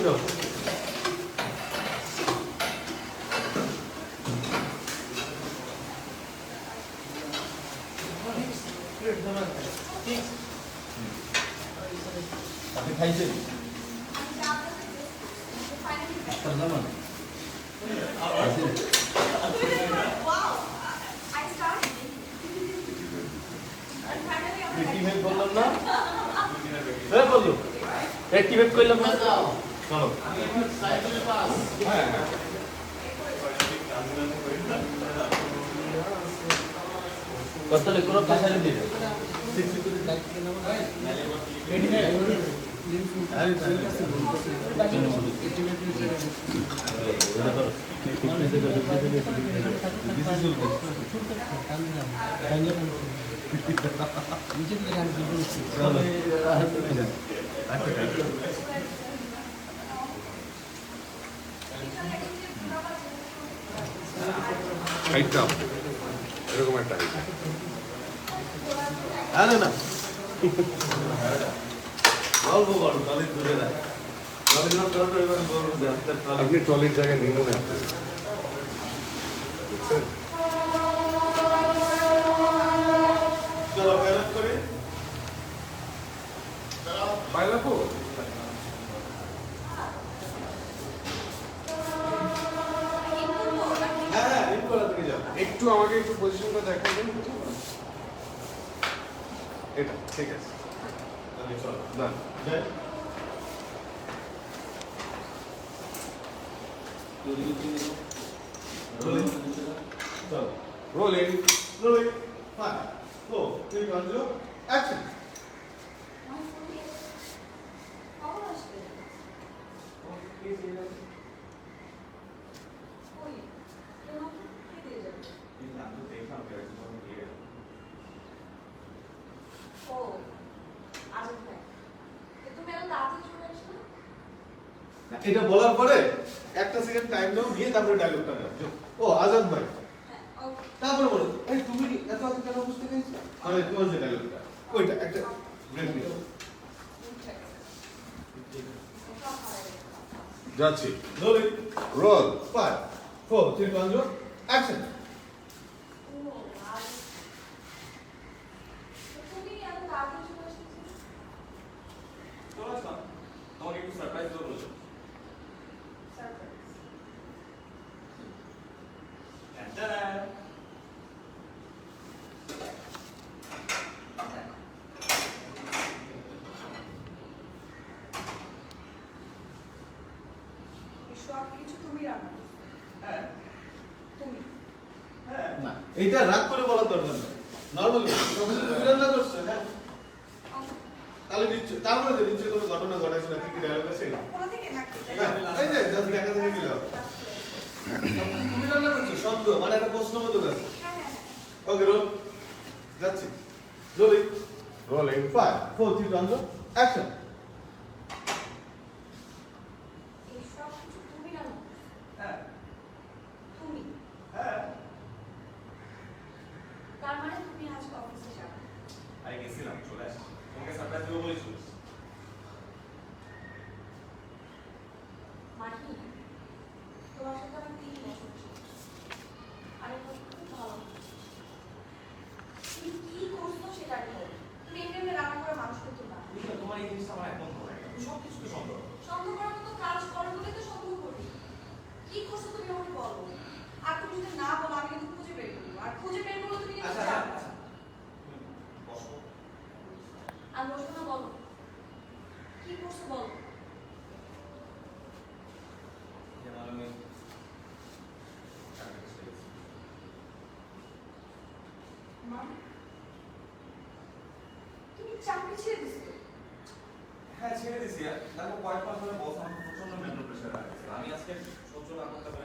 দাও। আপনি খাইছেন? জামান অ্যাক্টিভেট করলাম না, হ্যাঁ বললো অ্যাক্টিভেট করলাম না। চলো হ্যাঁ কতলে কোনো কাছারে দিবে এরকম একটা আরে না গল্প বলো টলির দূরে না টলির নাম টল এবার বলবো যে আপনার আপনি ট্রলির জায়গায় নিমনে আসছেন বুঝছেন? চলো মেহনত করি বাইলাপো হ্যাঁ হ্যাঁ রিং করা থেকে যাও। একটু আমাকে একটু পজিশনটা দেখাবেন এটা ঠিক আছে তাহলে চলো ডান যাই রোলিং চলো রোলিং রোলিং 5 4 3 2 1 অ্যাকশন এটা বলার পরে একটা সেকেন্ড টাইম দাও দিয়ে তারপরে ডায়লগটা দাও ও আজাদ ভাই তারপরে বলো এই তুমি কি এত এত কেন বুঝতে পেরেছো আরে তোমার যে ডায়লগটা ওইটা একটা ব্রেক নিও যাচ্ছি রোলিং রোল 5 4 3 2 1 অ্যাকশন তোমাকে একটু সারপ্রাইজ দেবো বলছো সবকিছু তুমি রান্না করছো। হ্যাঁ তুমি হ্যাঁ না এইটা রাগ করে বলার দরকার নেই নরমালি তুমি রান্না করছো হ্যাঁ তাহলে নিশ্চয় তারপরে যে নিশ্চয় কোনো ঘটনা ঘটাইছে না কি ডায়লগ আছে কোথা থেকে নাকি এই যে জাস্ট দেখা থেকে গেল তুমি রান্না করছো শব্দ মানে একটা প্রশ্নবোধক আছে হ্যাঁ হ্যাঁ ওকে রোল যাচ্ছি রোলিং রোলিং 5 4 3 2 1 অ্যাকশন এই সবকিছু তুমি রান্না করছো। হ্যাঁ তুমি হ্যাঁ তার মানে তুমি আজকে অফিসে যাবে আমি গেছিলাম চলে আসছি তোমাকে সারপ্রাইজ দেবো বলেছিস মানি তোমার সাথে আমি 3 বছর ছিলাম আর এটা খুব ভালো তুমি কি করছো সেটা আমি বলো তুমি এমনি রান্না করে মানুষ করতে পারো বুঝলে তোমার এই জিনিসটা আমার একদম ভালো লাগে তুমি সব কিছুতে সন্দেহ করো। সন্দেহ করার মতো কাজ করো বলে তো সন্দেহ করি কি করছো তুমি আমাকে বলো আর তুমি যদি না বলো আমি কিন্তু খুঁজে বের করবো আর খুঁজে বের করলে তুমি কিন্তু আচ্ছা জানবে আচ্ছা বসো আর বসবো না বলো কি করছো বলো যেমন আমি মা তুমি চাকরি ছেড়ে দিছো হ্যাঁ ছেড়ে দিছি দেখো কয়েক মাস ধরে বস আমাকে প্রচন্ড মেন্টাল প্রেশার রাখছে আমি আজকে সহ্য না করতে পারি